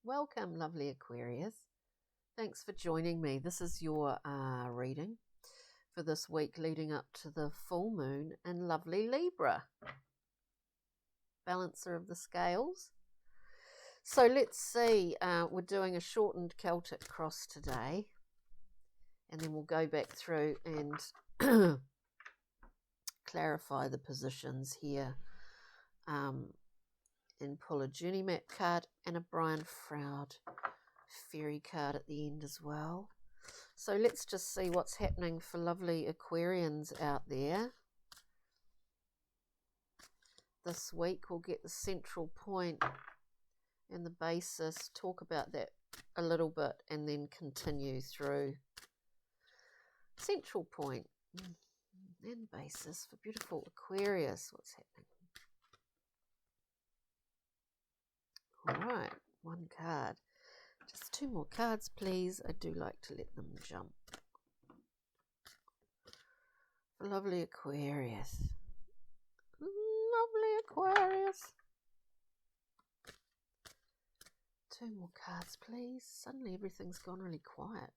Welcome, lovely Aquarius. Thanks for joining me. This is your reading for this week leading up to the full moon in lovely Libra. Balancer of the scales. So let's see, we're doing a shortened Celtic cross today, and then we'll go back through and clarify the positions here. And pull a Journey Map card and a Brian Froud fairy card at the end as well. So let's just see what's happening for lovely Aquarians out there. This week we'll get the central point and the basis, talk about that a little bit, and then continue through central point and basis for beautiful Aquarius. What's happening? All right, one card. Just two more cards, please. I do like to let them jump. Lovely Aquarius. Lovely Aquarius. Two more cards, please. Suddenly everything's gone really quiet.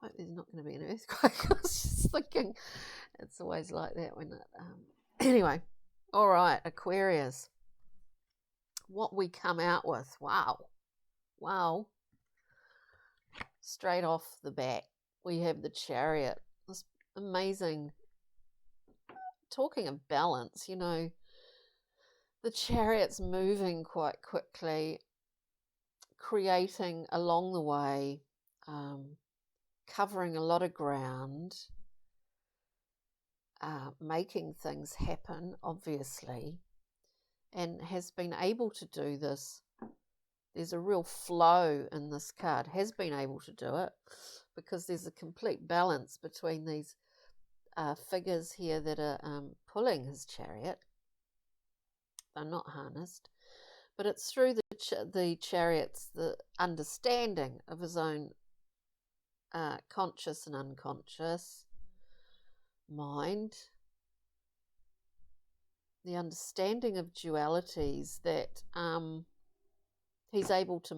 Hope there's not going to be an earthquake. I was just thinking it's always like that when it... Anyway, all right, Aquarius. What we come out with. Wow. Straight off the bat, we have the Chariot. This amazing... Talking of balance, you know, the Chariot's moving quite quickly, creating along the way, covering a lot of ground, making things happen, obviously, and has been able to do this. There's a real flow in this card, has been able to do it, because there's a complete balance between these figures here that are pulling his chariot. They're not harnessed, but it's through the Chariot's the understanding of his own conscious and unconscious mind, the understanding of dualities that he's able to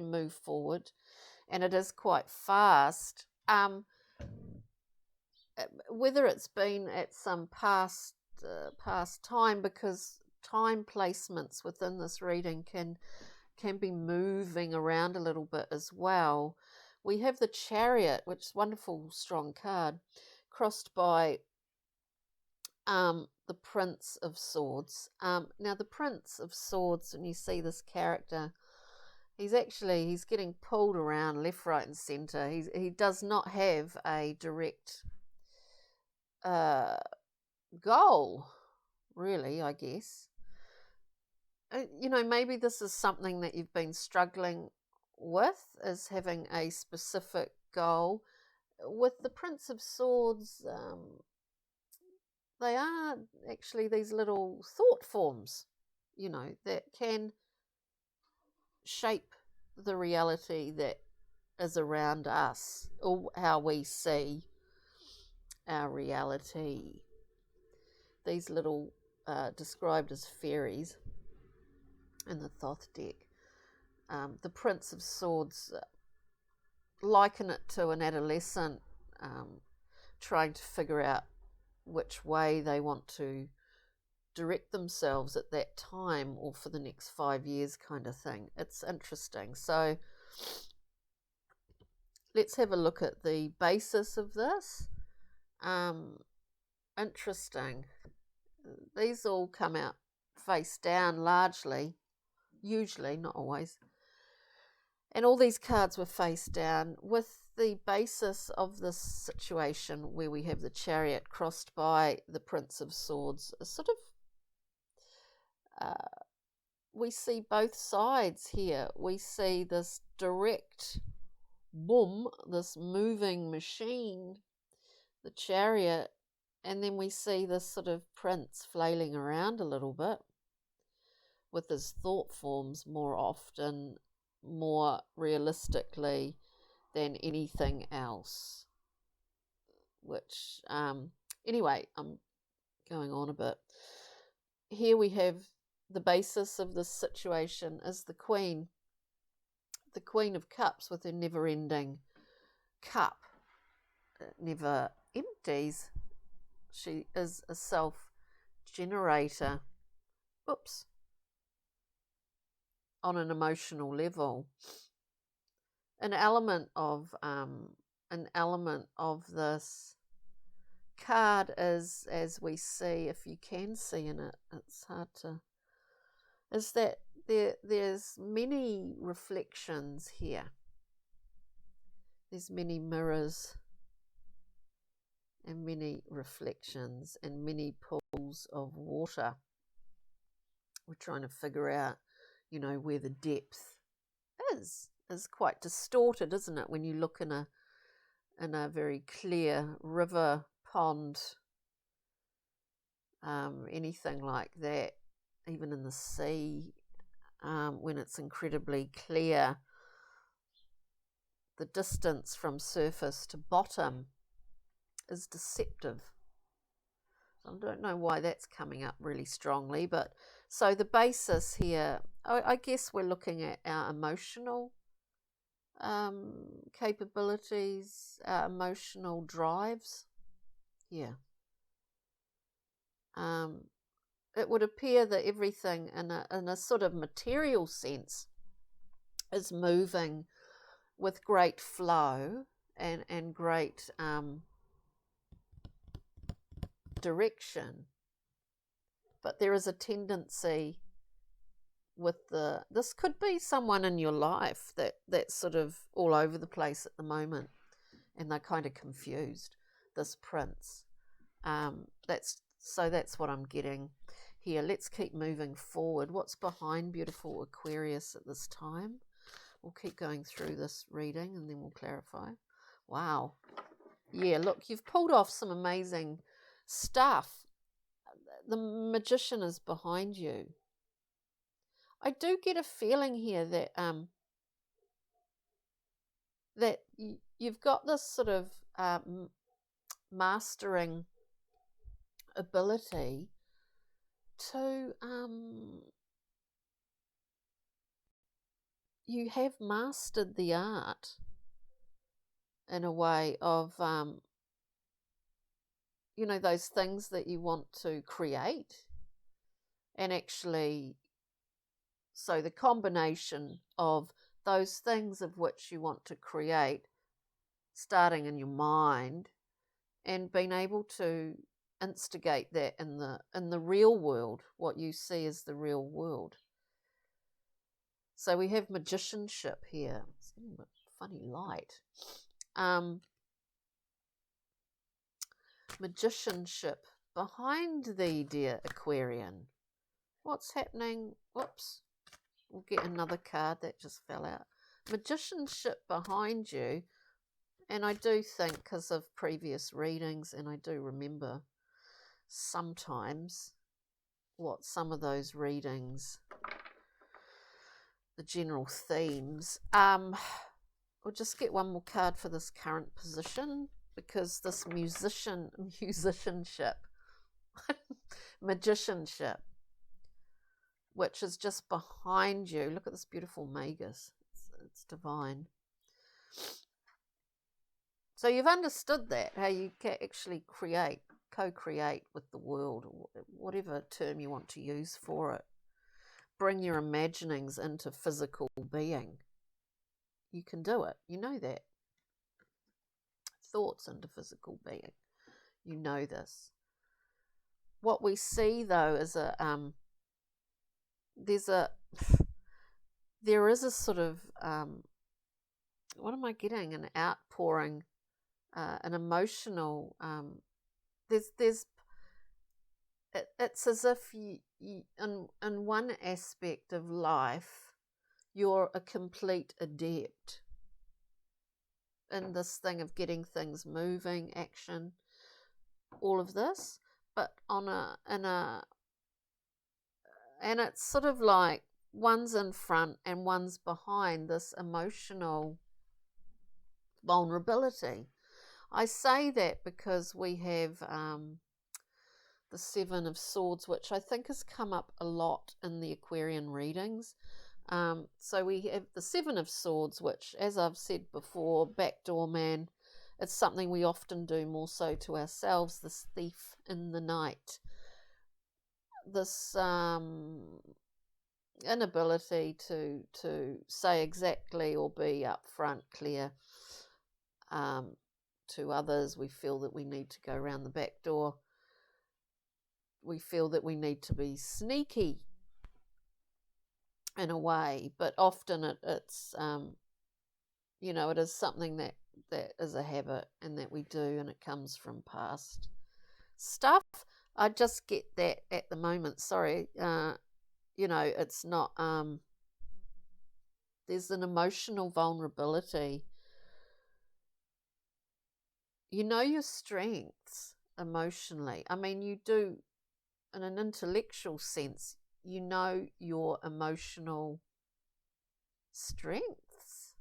move forward, and it is quite fast. Whether it's been at some past time, because time placements within this reading can be moving around a little bit as well. We have the Chariot, which is a wonderful, strong card, crossed by the Prince of Swords. Now, the Prince of Swords, when you see this character, he's getting pulled around left, right, and centre. He does not have a direct goal, really, I guess. You know, maybe this is something that you've been struggling with, is having a specific goal. With the Prince of Swords, they are actually these little thought forms, you know, that can shape the reality that is around us, or how we see our reality. These little described as fairies in the Thoth deck. The Prince of Swords, liken it to an adolescent trying to figure out which way they want to direct themselves at that time, or for the next 5 years, kind of thing. It's interesting. So let's have a look at the basis of this. Interesting. These all come out face down largely, usually, not always. And all these cards were face down, with the basis of this situation where we have the Chariot crossed by the Prince of Swords. A sort of, we see both sides here. We see this direct boom, this moving machine, the Chariot, and then we see this sort of prince flailing around a little bit with his thought forms more often, more realistically than anything else. Which, anyway, I'm going on a bit. Here we have the basis of this situation is the Queen of Cups with her never-ending cup. It never empties. She is a self-generator. Oops. On an emotional level. An element of this card is, as we see, if you can see in it, it's hard to, is that there's many reflections here. There's many mirrors and many reflections and many pools of water. We're trying to figure out, where the depth is. Is quite distorted, isn't it, when you look in a very clear river, pond, anything like that, even in the sea, when it's incredibly clear, the distance from surface to bottom is deceptive. I don't know why that's coming up really strongly, but so the basis here, I guess we're looking at our emotional capabilities, emotional drives. Yeah. It would appear that everything in a sort of material sense is moving with great flow and great direction, but there is a tendency with this could be someone in your life that's sort of all over the place at the moment, and they're kind of confused, this prince. That's what I'm getting here. Let's keep moving forward. What's behind beautiful Aquarius at this time? We'll keep going through this reading and then we'll clarify. Wow. Yeah, look, you've pulled off some amazing stuff. The Magician is behind you. I do get a feeling here that that you've got this sort of mastering ability to you have mastered the art in a way of those things that you want to create, and actually, so the combination of those things of which you want to create, starting in your mind and being able to instigate that in the real world, what you see as the real world. So we have magicianship here. It's getting a bit funny light. Magicianship behind thee, dear Aquarian. What's happening? Whoops. We'll get another card that just fell out. Magicianship behind you. And I do think, because of previous readings, and I do remember sometimes what some of those readings, the general themes. We'll just get one more card for this current position, because this musicianship, magicianship, which is just behind you. Look at this beautiful magus. It's divine. So you've understood that, how you can actually co-create with the world, or whatever term you want to use for it. Bring your imaginings into physical being. You can do it. You know that. Thoughts into physical being. You know this. What we see, though, is there is a sort of what am I getting? An outpouring, an emotional. It's as if you in one aspect of life, you're a complete adept in this thing of getting things moving, action, all of this, but and it's sort of like one's in front and one's behind this emotional vulnerability. I say that because we have the Seven of Swords, which I think has come up a lot in the Aquarian readings. So we have the Seven of Swords, which, as I've said before, backdoor man. It's something we often do more so to ourselves, this thief in the night. This inability to say exactly or be upfront, clear to others. We feel that we need to go around the back door. We feel that we need to be sneaky in a way, but often it's it is something that is a habit and that we do, and it comes from past stuff. I just get that at the moment. Sorry, it's not. There's an emotional vulnerability. You know your strengths emotionally. I mean, you do in an intellectual sense. You know your emotional strengths.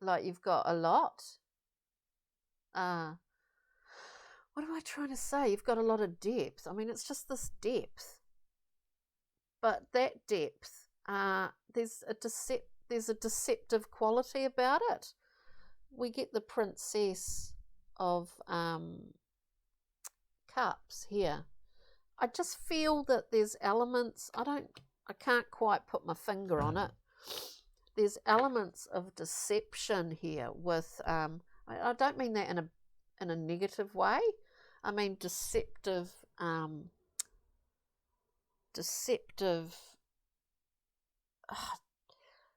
Like you've got a lot. What am I trying to say? You've got a lot of depth. I mean, it's just this depth. But that depth, there's a deceptive quality about it. We get the Princess of Cups here. I just feel that there's elements, I can't quite put my finger on it. There's elements of deception here with, I don't mean that in a negative way. I mean deceptive,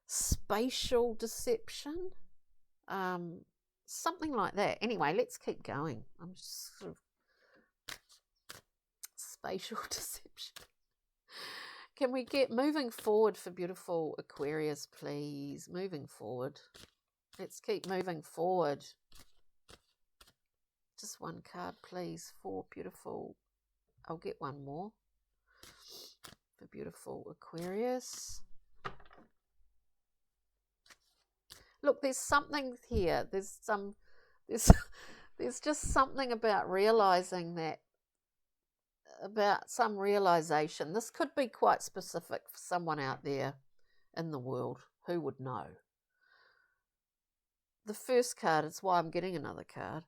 spatial deception, something like that. Anyway, let's keep going. I'm just sort of spatial deception. Can we get moving forward for beautiful Aquarius, please? Moving forward. Let's keep moving forward. Just one card, please, for beautiful. I'll get one more for beautiful Aquarius. Look, there's something here. There's just something about realizing that, about some realization. This could be quite specific for someone out there in the world. Who would know? The first card is why I'm getting another card.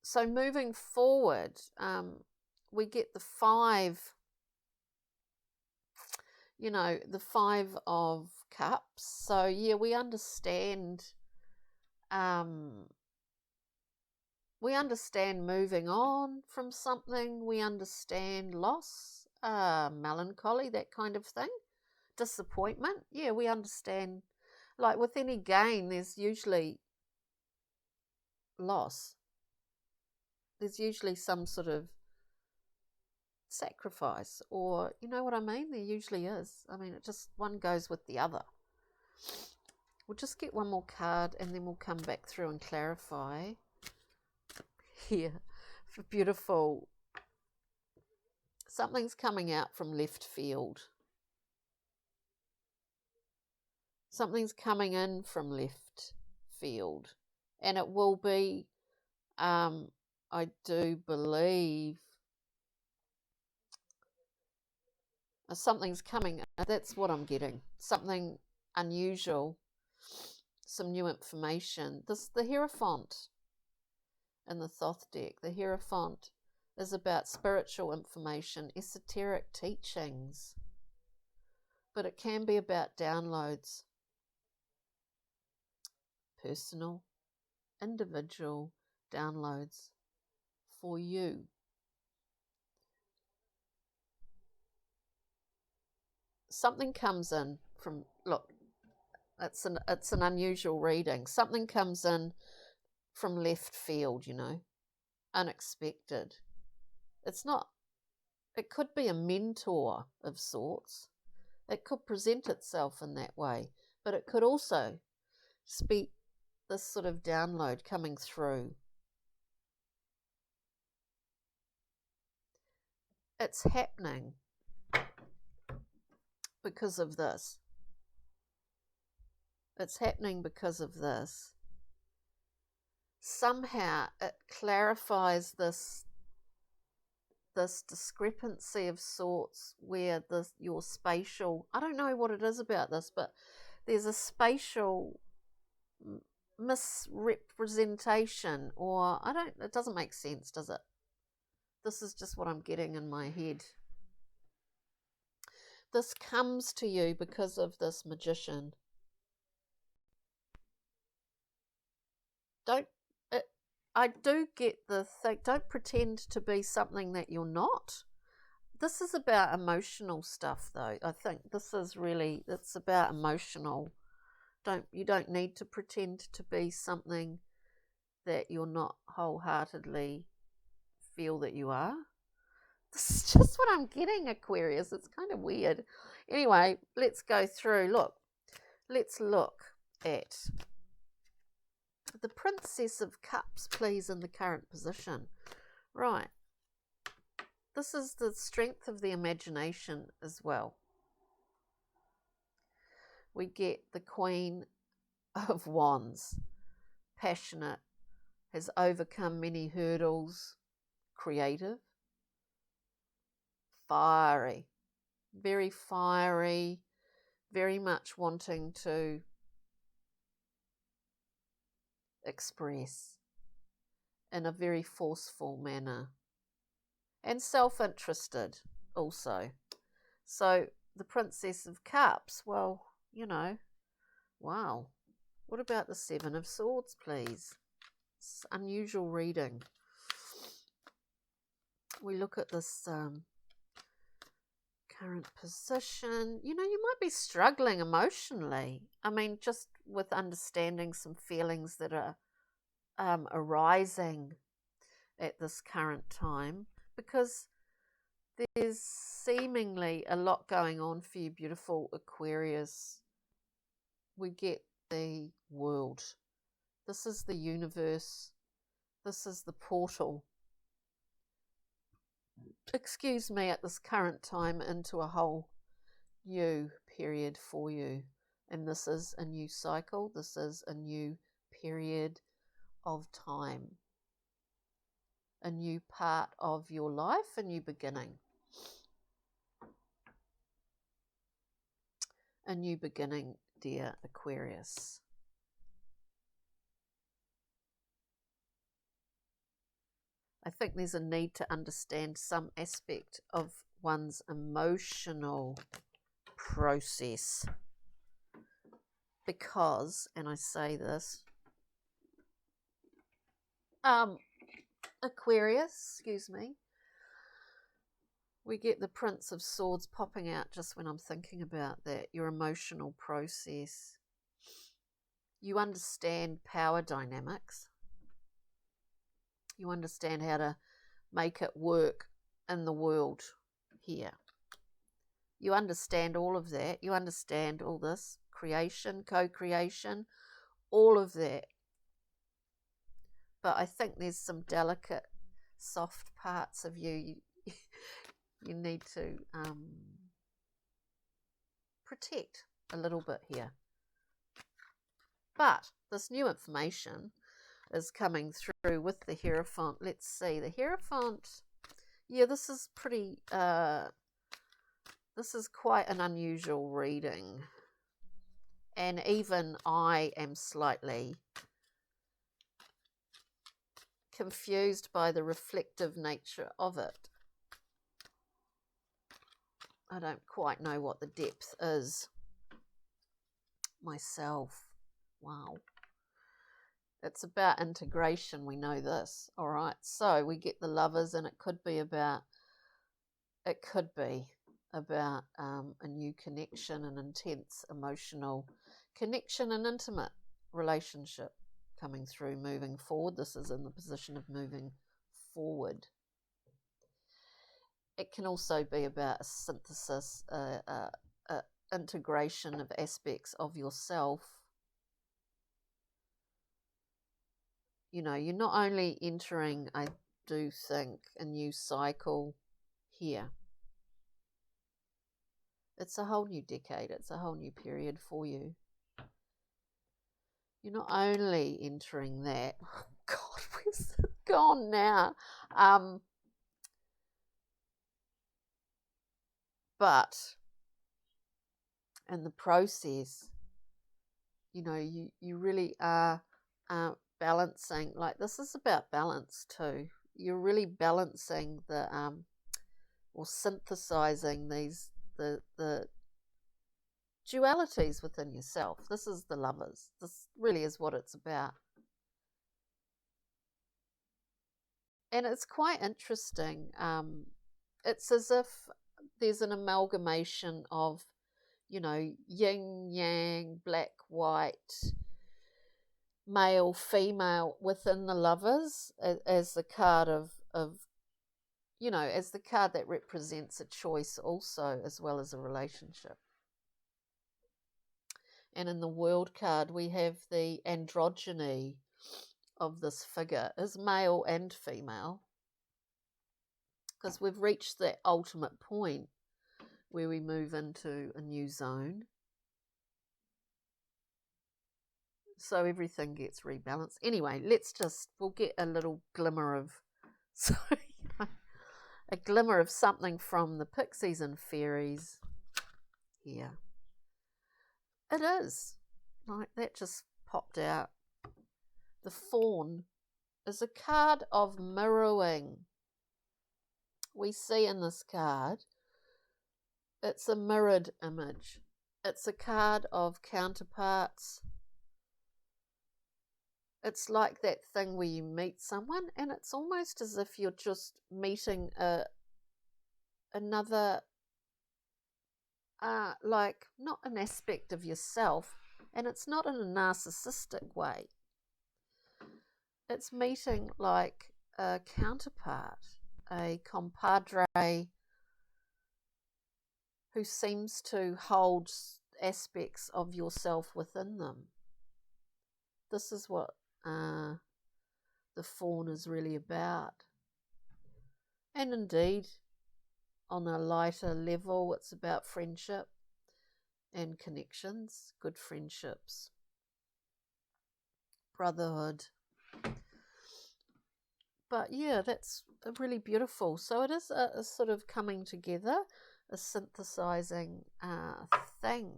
So moving forward, we get the five, the Five of Cups. So yeah, we understand moving on from something. We understand loss, melancholy, that kind of thing. Disappointment. Yeah, we understand. Like with any gain, there's usually loss. There's usually some sort of sacrifice, or you know what I mean? There usually is. I mean, it just one goes with the other. We'll just get one more card and then we'll come back through and clarify here for beautiful. Something's coming out from left field. Something's coming in from left field, and it will be, I do believe, something's coming. That's what I'm getting. Something unusual, some new information. The Hierophant in the Thoth deck. The Hierophant is about spiritual information, esoteric teachings, but it can be about downloads, personal, individual downloads for you. Something comes in from, look, it's an unusual reading. Something comes in from left field, unexpected. It could be a mentor of sorts. It could present itself in that way, but it could also speak this sort of download coming through. It's happening because of this. It's happening because of this. somehow it clarifies this discrepancy of sorts where your spatial, I don't know what it is about this, but there's a spatial misrepresentation, or it doesn't make sense, does it? This is just what I'm getting in my head. This comes to you because of this Magician. I do get the thing, don't pretend to be something that you're not. This is about emotional stuff, though. I think this is really, it's about emotional. You don't need to pretend to be something that you're not wholeheartedly feel that you are. This is just what I'm getting, Aquarius. It's kind of weird. Anyway, let's go through. Let's look at the Princess of Cups, please, in the current position. Right. This is the strength of the imagination as well. We get the Queen of Wands, passionate, has overcome many hurdles, creative, fiery, very much wanting to express in a very forceful manner, and self-interested also. So the Princess of Cups, well, you know, wow. What about the Seven of Swords, please? It's unusual reading. We look at this current position. You know, you might be struggling emotionally. I mean, just with understanding some feelings that are arising at this current time, because there's seemingly a lot going on for you, beautiful Aquarius. We get the world. This is the universe. This is the portal, excuse me, at this current time into a whole new period for you. And this is a new cycle. This is a new period of time. A new part of your life, a new beginning. A new beginning, dear Aquarius. I think there's a need to understand some aspect of one's emotional process. Because, and I say this, Aquarius, excuse me, we get the Prince of Swords popping out just when I'm thinking about that, your emotional process. You understand power dynamics. You understand how to make it work in the world here. You understand all of that. You understand all this creation, co-creation, all of that. But I think there's some delicate, soft parts of you you need to protect a little bit here. But this new information is coming through with the Hierophant. Let's see, the Hierophant, yeah, this is pretty, this is quite an unusual reading. And even I am slightly confused by the reflective nature of it. I don't quite know what the depth is myself. Wow. It's about integration, we know this. All right, so we get the Lovers, and it could be about a new connection, an intense emotional connection, an intimate relationship coming through, moving forward. This is in the position of moving forward. It can also be about a synthesis, integration of aspects of yourself. You know, you're not only entering, I do think, a new cycle here. It's a whole new decade. It's a whole new period for you. you're not only entering that, oh God, where's it gone now? But in the process, you know, you really are balancing. Like, this is about balance too. You're really balancing the or synthesizing the dualities within yourself. This is the Lovers. This really is what it's about. And it's quite interesting. It's as if there's an amalgamation of, you know, yin, yang, black, white, male, female within the Lovers as the card of you know, as the card that represents a choice also, as well as a relationship. And in the World card, we have the androgyny of this figure is male and female, because we've reached that ultimate point where we move into a new zone. So everything gets rebalanced. Anyway, we'll get a little glimmer of, a glimmer of something from the Pixies and Fairies here. It is. Like, that just popped out. The Fawn is a card of mirroring. We see in this card, it's a mirrored image. It's a card of counterparts. It's like that thing where you meet someone and it's almost as if you're just meeting another, like, not an aspect of yourself, and it's not in a narcissistic way. It's meeting like a counterpart, a compadre who seems to hold aspects of yourself within them. This is what the Fawn is really about. And indeed, on a lighter level, it's about friendship and connections, good friendships, brotherhood. But yeah, that's really beautiful. So it is a sort of coming together, a synthesizing thing.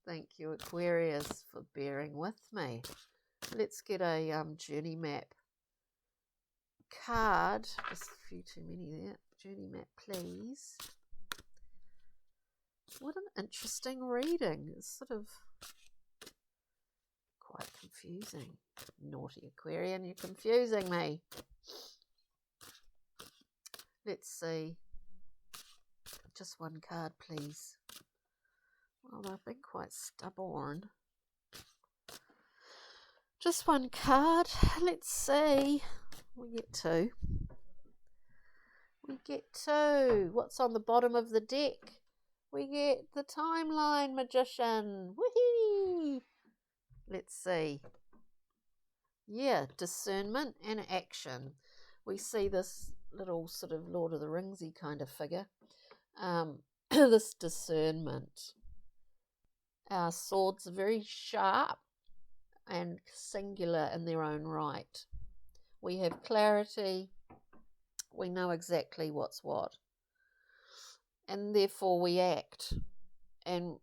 Thank you, Aquarius, for bearing with me. Let's get a journey map card. Just a few too many there. Journey map, please. What an interesting reading. It's sort of quite confusing. Naughty Aquarian, you're confusing me. Let's see. Just one card, please. Well, they've been quite stubborn. Just one card. Let's see. We get two. We get two. What's on the bottom of the deck? We get the Timeline Magician. Woohoo! Let's see. Yeah, discernment and action. We see this little sort of Lord of the Ringsy kind of figure. This discernment. Our swords are very sharp and singular in their own right. We have clarity. We know exactly what's what. And therefore we act. And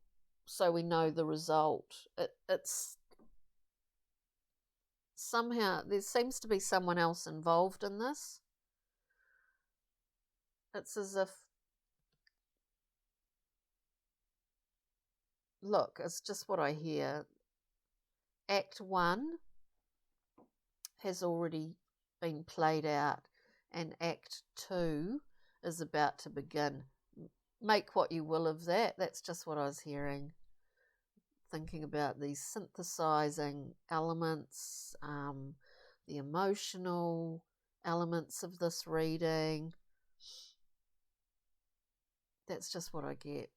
so we know the result. It's somehow, there seems to be someone else involved in this. It's as if, look, it's just what I hear. Act 1 has already been played out, and Act 2 is about to begin. Make what you will of that. That's just what I was hearing. Thinking about these synthesizing elements, the emotional elements of this reading. That's just what I get.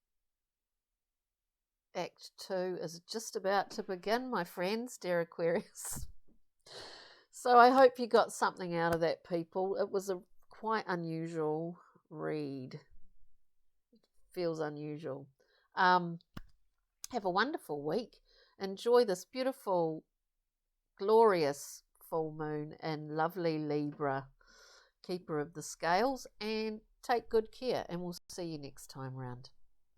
Act 2 is just about to begin, my friends, dear Aquarius. So I hope you got something out of that, people. It was a quite unusual read. It feels unusual. Have a wonderful week. Enjoy this beautiful, glorious full moon in lovely Libra, keeper of the scales, and take good care, and we'll see you next time round.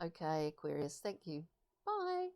Okay, Aquarius, thank you. Bye.